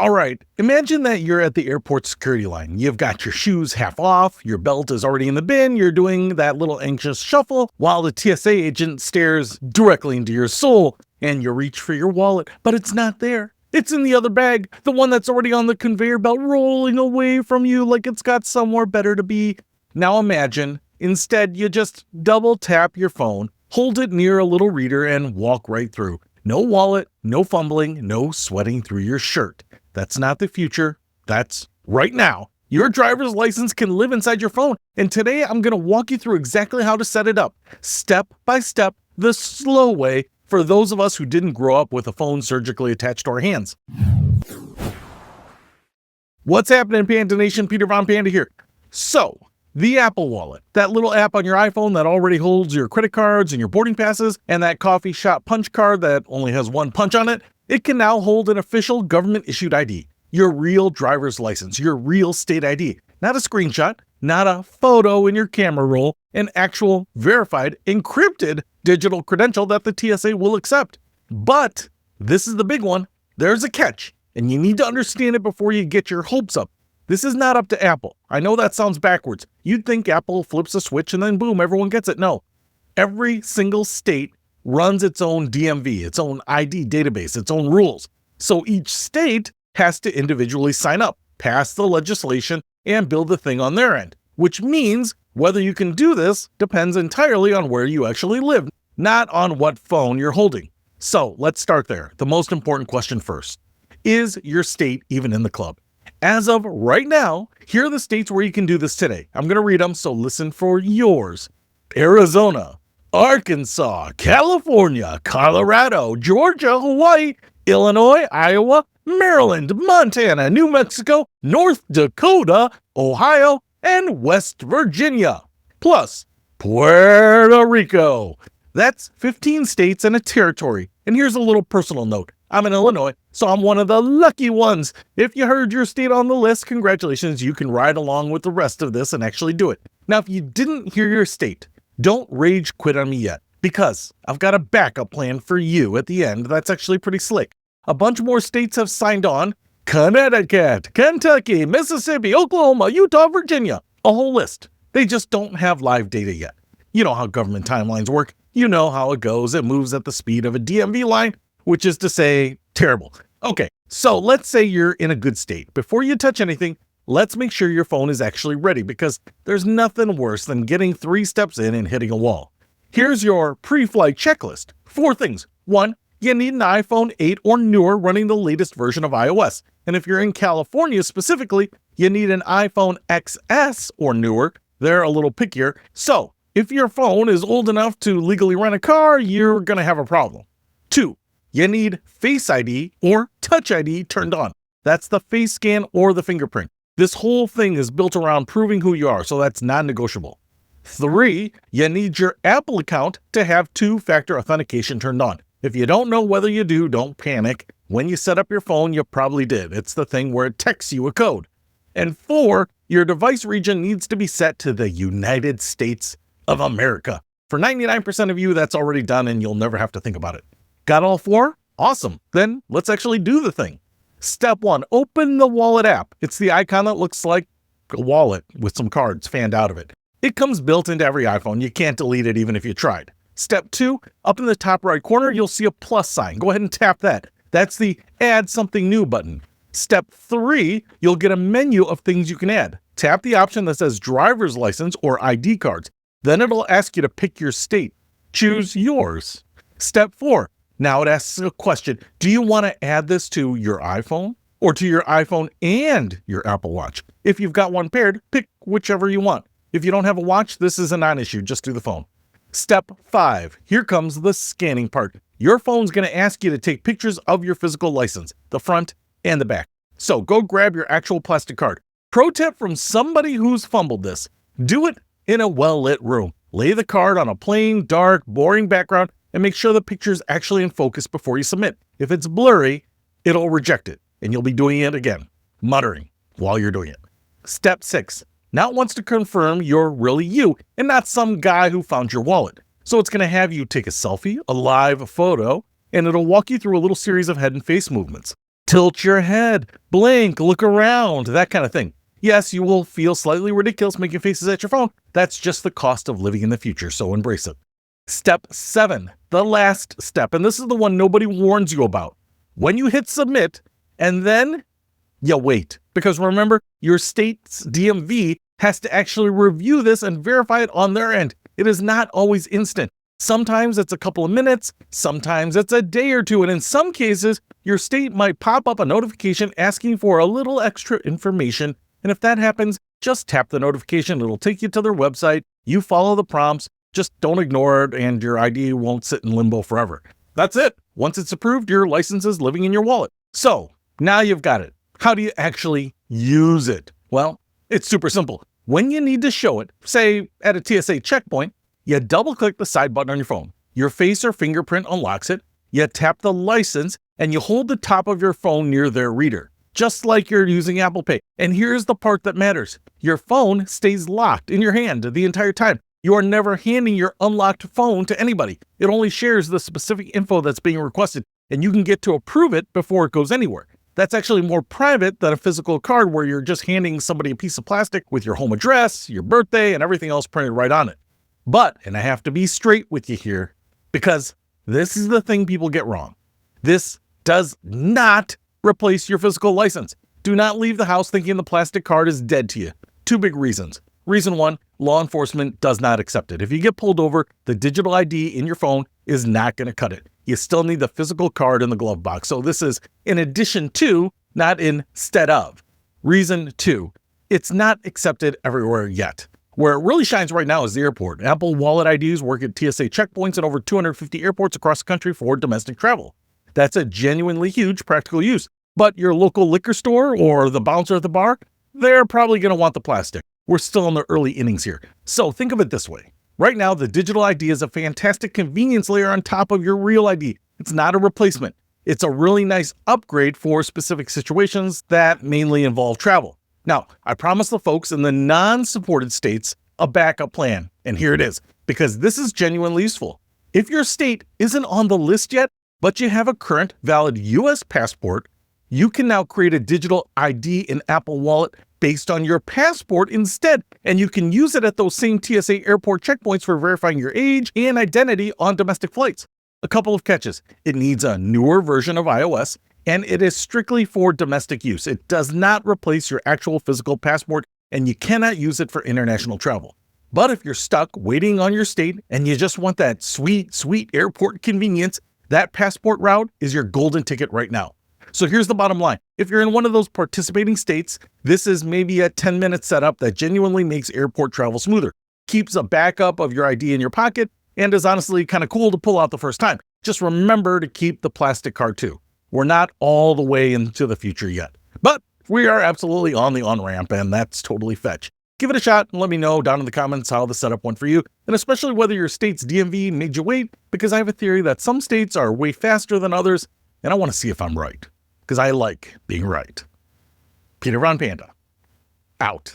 All right, imagine that you're at the airport security line. You've got your shoes half off, your belt is already in the bin, you're doing that little anxious shuffle while the TSA agent stares directly into your soul, and you reach for your wallet, but it's not there. It's in the other bag, the one that's already on the conveyor belt rolling away from you like it's got somewhere better to be. Now imagine, instead you just double tap your phone, hold it near a little reader, and walk right through. No wallet, no fumbling, no sweating through your shirt. That's not the future. That's right now. Your driver's license can live inside your phone. And today I'm going to walk you through exactly how to set it up, step by step, the slow way for those of us who didn't grow up with a phone surgically attached to our hands. What's happening, Panda Nation? Peter Von Panda here. So, the Apple Wallet, that little app on your iPhone that already holds your credit cards and your boarding passes, and that coffee shop punch card that only has one punch on it, it can now hold an official government-issued ID, your real driver's license, your real state ID, not a screenshot, not a photo in your camera roll, an actual, verified, encrypted digital credential that the TSA will accept. But this is the big one. There's a catch, and you need to understand it before you get your hopes up. This is not up to Apple. I know that sounds backwards. You'd think Apple flips a switch and then boom, everyone gets it. No. Every single state runs its own DMV, its own ID database, its own rules. So each state has to individually sign up, pass the legislation, and build the thing on their end, which means whether you can do this depends entirely on where you actually live, not on what phone you're holding. So let's start there. The most important question first. Is your state even in the club? As of right now, here are the states where you can do this today. I'm going to read them, so listen for yours. Arizona, Arkansas, California, Colorado, Georgia, Hawaii, Illinois, Iowa, Maryland, Montana, New Mexico, North Dakota, Ohio, and West Virginia. Plus, Puerto Rico. That's 15 states and a territory. And here's a little personal note. I'm in Illinois, so I'm one of the lucky ones. If you heard your state on the list, congratulations, you can ride along with the rest of this and actually do it. Now, if you didn't hear your state, don't rage quit on me yet, because I've got a backup plan for you at the end that's actually pretty slick. A bunch more states have signed on. Connecticut, Kentucky, Mississippi, Oklahoma, Utah, Virginia. A whole list. They just don't have live data yet. You know how government timelines work. You know how it goes. It moves at the speed of a DMV line, which is to say, terrible. Okay, so let's say you're in a good state. Before you touch anything, let's make sure your phone is actually ready, because there's nothing worse than getting 3 steps in and hitting a wall. Here's your pre-flight checklist. 4 things. 1, you need an iPhone 8 or newer running the latest version of iOS. And if you're in California specifically, you need an iPhone XS or newer. They're a little pickier. So if your phone is old enough to legally rent a car, you're going to have a problem. 2, you need Face ID or Touch ID turned on. That's the face scan or the fingerprint. This whole thing is built around proving who you are, so that's non-negotiable. 3, you need your Apple account to have 2-factor authentication turned on. If you don't know whether you do, don't panic. When you set up your phone, you probably did. It's the thing where it texts you a code. And 4, your device region needs to be set to the United States of America. For 99% of you, that's already done and you'll never have to think about it. Got all 4? Awesome. Then let's actually do the thing. Step 1, open the wallet app. It's the icon that looks like a wallet with some cards fanned out of it. It comes built into every iPhone. You can't delete it even if you tried. Step 2, up in the top right corner, you'll see a plus sign. Go ahead and tap that. That's the Add Something New button. Step 3, you'll get a menu of things you can add. Tap the option that says driver's license or ID cards. Then it'll ask you to pick your state. Choose yours. Step 4, now it asks a question. Do you want to add this to your iPhone or to your iPhone and your Apple Watch? If you've got one paired, pick whichever you want. If you don't have a watch, this is a non-issue. Just do the phone. Step 5, here comes the scanning part. Your phone's going to ask you to take pictures of your physical license, the front and the back. So go grab your actual plastic card. Pro tip from somebody who's fumbled this. Do it in a well-lit room. Lay the card on a plain, dark, boring background and make sure the picture's actually in focus before you submit. If it's blurry, it'll reject it and you'll be doing it again, muttering while you're doing it. Step 6. Now it wants to confirm you're really you and not some guy who found your wallet. So it's going to have you take a selfie, a live photo, and it'll walk you through a little series of head and face movements. Tilt your head, blink, look around, that kind of thing. Yes, you will feel slightly ridiculous making faces at your phone. That's just the cost of living in the future, so embrace it. Step 7, the last step, and this is the one nobody warns you about. When you hit submit, and then you wait. Because remember, your state's DMV has to actually review this and verify it on their end. It is not always instant. Sometimes it's a couple of minutes, sometimes it's a day or two, and in some cases, your state might pop up a notification asking for a little extra information. And if that happens, just tap the notification. It'll take you to their website. You follow the prompts. Just don't ignore it, and your ID won't sit in limbo forever. That's it. Once it's approved, your license is living in your wallet. So now you've got it. How do you actually use it? Well, it's super simple. When you need to show it, say at a TSA checkpoint, you double-click the side button on your phone. Your face or fingerprint unlocks it. You tap the license, and you hold the top of your phone near their reader, just like you're using Apple Pay. And here's the part that matters. Your phone stays locked in your hand the entire time. You are never handing your unlocked phone to anybody. It only shares the specific info that's being requested, and you can get to approve it before it goes anywhere. That's actually more private than a physical card where you're just handing somebody a piece of plastic with your home address, your birthday, and everything else printed right on it. But, and I have to be straight with you here, because this is the thing people get wrong. This does not replace your physical license. Do not leave the house thinking the plastic card is dead to you. 2 big reasons. Reason 1, law enforcement does not accept it. If you get pulled over, the digital ID in your phone is not going to cut it. You still need the physical card in the glove box. So this is in addition to, not instead of. Reason 2, it's not accepted everywhere yet. Where it really shines right now is the airport. Apple Wallet IDs work at TSA checkpoints at over 250 airports across the country for domestic travel. That's a genuinely huge practical use. But your local liquor store or the bouncer at the bar, they're probably going to want the plastic. We're still in the early innings here. So think of it this way. Right now, the digital ID is a fantastic convenience layer on top of your real ID. It's not a replacement. It's a really nice upgrade for specific situations that mainly involve travel. Now, I promised the folks in the non-supported states a backup plan, and here it is, because this is genuinely useful. If your state isn't on the list yet, but you have a current valid US passport, you can now create a digital ID in Apple Wallet based on your passport instead, and you can use it at those same TSA airport checkpoints for verifying your age and identity on domestic flights. A couple of catches. It needs a newer version of iOS, and it is strictly for domestic use. It does not replace your actual physical passport, and you cannot use it for international travel. But if you're stuck waiting on your state and you just want that sweet, sweet airport convenience, that passport route is your golden ticket right now. So here's the bottom line. If you're in one of those participating states, this is maybe a 10-minute setup that genuinely makes airport travel smoother, keeps a backup of your ID in your pocket, and is honestly kind of cool to pull out the first time. Just remember to keep the plastic card too. We're not all the way into the future yet, but we are absolutely on the on-ramp, and that's totally fetch. Give it a shot and let me know down in the comments how the setup went for you, and especially whether your state's DMV made you wait, because I have a theory that some states are way faster than others, and I want to see if I'm right, because I like being right. Peter Von Panda, out.